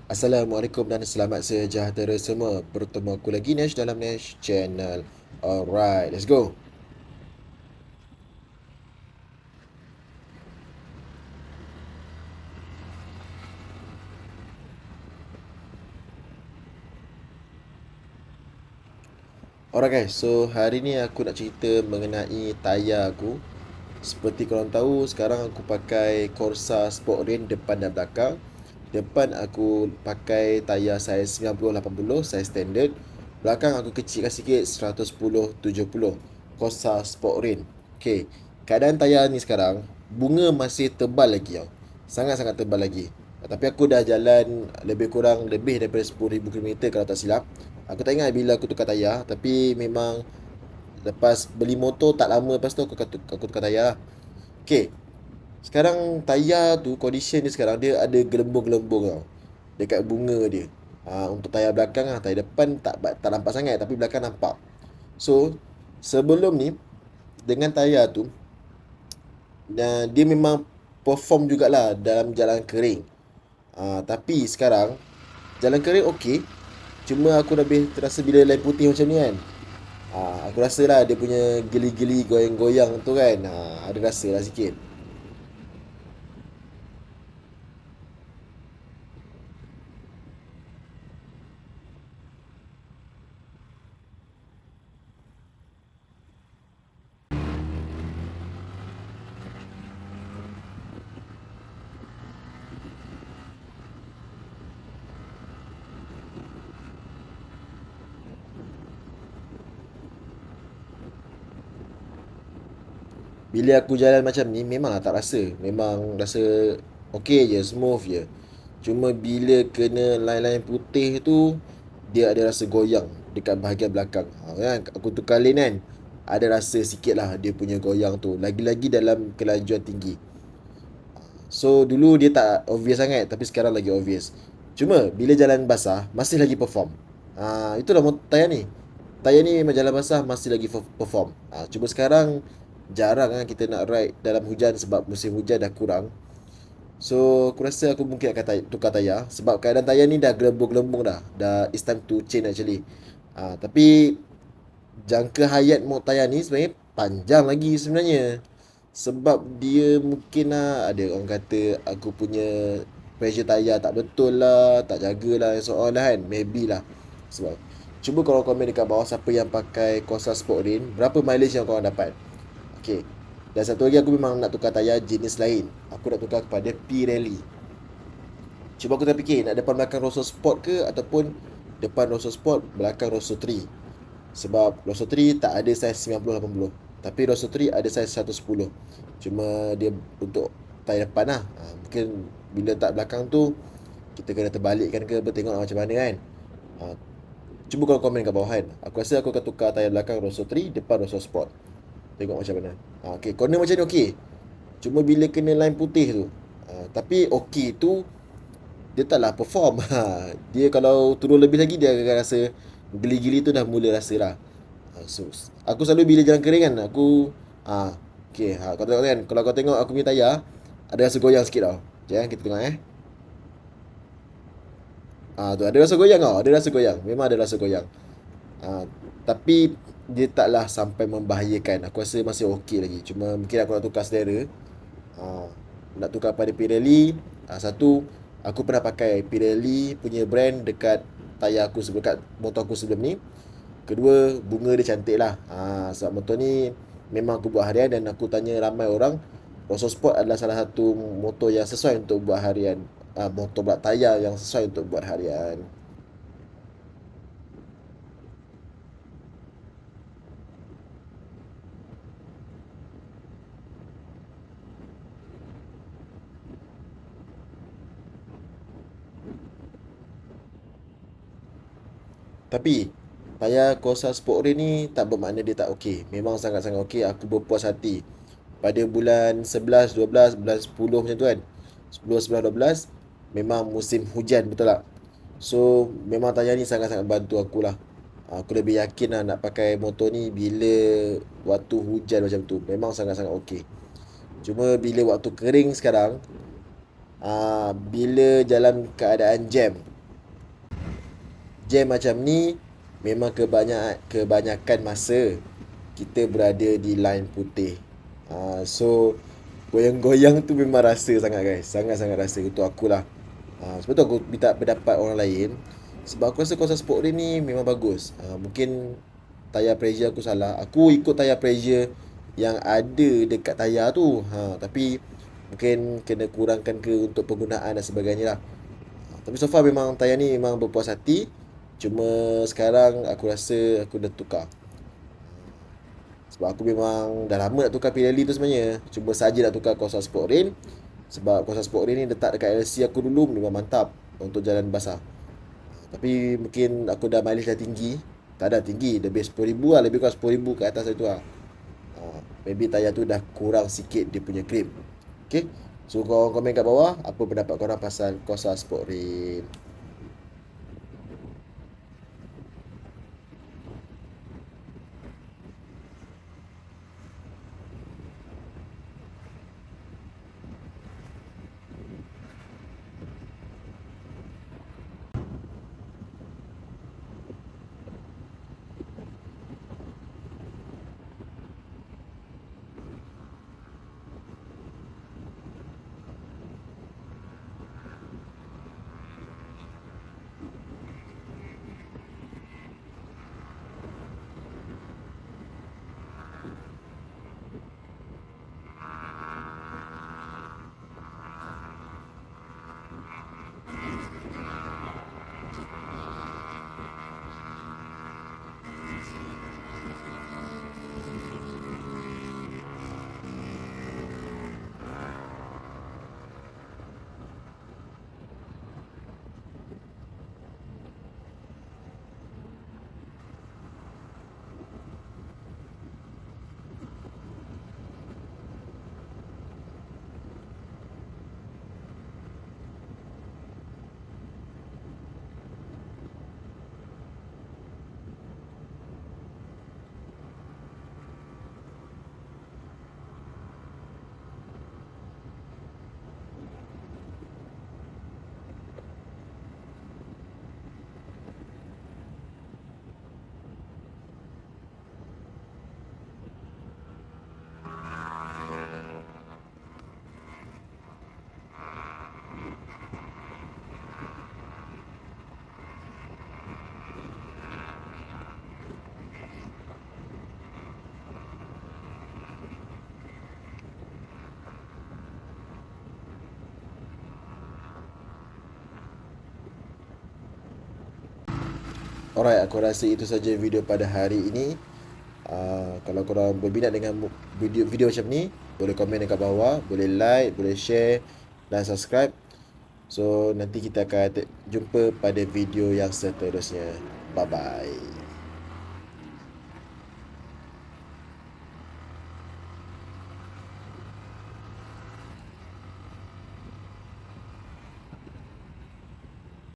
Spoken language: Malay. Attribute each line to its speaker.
Speaker 1: Assalamualaikum dan selamat sejahtera semua. Bertemu aku lagi Nash dalam Nash Channel. Alright, let's go. Alright guys, so hari ni aku nak cerita mengenai tayar aku. Seperti korang tahu, sekarang aku pakai Corsa Sport Rain depan dan belakang. Depan aku pakai tayar saiz 90-80, saiz standard. Belakang aku kecilkan sikit 110-70, Corsa Sport Rain. Okay, keadaan tayar ni sekarang, bunga masih tebal lagi tau. Sangat-sangat tebal lagi. Tapi aku dah jalan lebih kurang lebih daripada 10,000 km kalau tak silap. Aku tak ingat bila aku tukar tayar, tapi memang lepas beli motor tak lama lepas tu aku tukar tayar lah. Okay, sekarang tayar tu condition dia sekarang dia ada gelembung-gelembung tau dekat bunga dia. Untuk tayar belakang lah, tayar depan tak nampak sangat tapi belakang nampak. So, sebelum ni dengan tayar tu dia memang perform jugalah dalam jalan kering. Tapi sekarang jalan kering okey. Cuma aku lebih terasa bila lem putih macam ni kan. Aku rasa lah dia punya geli-geli goyang-goyang tu kan. Ada rasa lah sikit. Bila aku jalan macam ni memanglah tak rasa. Memang rasa okey je, smooth je. Cuma bila kena line-line putih tu dia ada rasa goyang dekat bahagian belakang. Kan aku tukar lane kan. Ada rasa sikit lah dia punya goyang tu. Lagi-lagi dalam kelajuan tinggi. So dulu dia tak obvious sangat tapi sekarang lagi obvious. Cuma bila jalan basah masih lagi perform. Itulah tayar ni. Tayar ni memang jalan basah masih lagi perform. Cuma sekarang jarang kan kita nak ride dalam hujan sebab musim hujan dah kurang. So aku rasa aku mungkin akan tukar tayar sebab keadaan tayar ni dah gelembung-gelembung dah. Dah it's time to change actually. Tapi jangka hayat tayar ni sebenarnya panjang lagi sebenarnya. Sebab dia mungkin lah ada orang kata aku punya pressure tayar tak betul lah, tak jagalah soal lah kan. Maybe lah. Sebab cuba korang komen dekat bawah siapa yang pakai Corsa Sport Rain, berapa mileage yang korang dapat. Okay. Dan satu lagi aku memang nak tukar tayar jenis lain. Aku nak tukar kepada Pirelli. Cuba aku terfikir nak depan belakang Rosso Sport ke ataupun depan Rosso Sport belakang Rosso 3. Sebab Rosso 3 tak ada saiz 90-80. Tapi Rosso 3 ada saiz 110. Cuma dia untuk tayar depan lah. Mungkin bila tak belakang tu kita kena terbalikkan ke bertengok macam mana kan. Ha, Cuba korang komen kat bawah kan. Aku rasa aku akan tukar tayar belakang Rosso 3 depan Rosso Sport. Tengok macam mana. Okay, corner macam ni okey. Cuma bila kena line putih tu. Tapi okey tu dia taklah perform. Dia kalau turun lebih lagi dia akan rasa geli-geli tu dah mula rasa lah. So, aku selalu bila jalan kering kan aku okay, kau tengok kan kalau kau tengok aku punya tayar ada rasa goyang sikit tau. Jangan kita tengok tu ada rasa goyang tau, ada rasa goyang. Memang ada rasa goyang. Tapi dia taklah sampai membahayakan. Aku rasa masih okey lagi. Cuma mungkin aku nak tukar selera. Nak tukar pada Pirelli. Satu, aku pernah pakai Pirelli punya brand dekat tayar aku sebelum, dekat motor aku sebelum ni. Kedua, bunga dia cantik lah. Sebab motor ni memang aku buat harian dan aku tanya ramai orang, Rosso Sport adalah salah satu motor yang sesuai untuk buat harian. Motor pula tayar yang sesuai untuk buat harian. Tapi tayar Corsa Sport Rain ni tak bermakna dia tak okey. Memang sangat-sangat okey. Aku berpuas hati. Pada bulan 11, 12, bulan 10 macam tu kan. 10, 11, 12 memang musim hujan betul tak? So memang tayar ni sangat-sangat bantu aku lah. Aku lebih yakin lah nak pakai motor ni bila waktu hujan macam tu. Memang sangat-sangat okey. Cuma bila waktu kering sekarang, bila dalam keadaan jam. Jam macam ni memang kebanyakan masa kita berada di line putih. So goyang-goyang tu memang rasa sangat guys. Sangat-sangat rasa untuk akulah. Sebab tu aku minta pendapat orang lain. Sebab aku rasa kawasan sport race ni memang bagus. Mungkin tayar pressure aku salah. Aku ikut tayar pressure yang ada dekat tayar tu. Tapi mungkin kena kurangkan ke untuk penggunaan dan sebagainya lah. Tapi so far memang tayar ni memang berpuas hati. Cuma sekarang aku rasa aku dah tukar. Sebab aku memang dah lama nak tukar Pirelli tu sebenarnya. Cuma saja nak tukar Corsa Sport Rain. Sebab Corsa Sport Rain ni letak dekat LC aku dulu memang mantap untuk jalan basah. Tapi mungkin aku dah mileage dah tinggi. Tak ada tinggi, lebih 10,000 lah, lebih kurang 10,000 ke atas itu lah. Maybe tayar tu dah kurang sikit dia punya grip. Okay. So korang komen kat bawah apa pendapat korang pasal Corsa Sport Rain. Alright, aku rasa itu saja video pada hari ini. Kalau korang berminat dengan video macam ni, boleh komen dekat bawah, boleh like, boleh share dan subscribe. So nanti kita akan jumpa pada video yang seterusnya. Bye bye.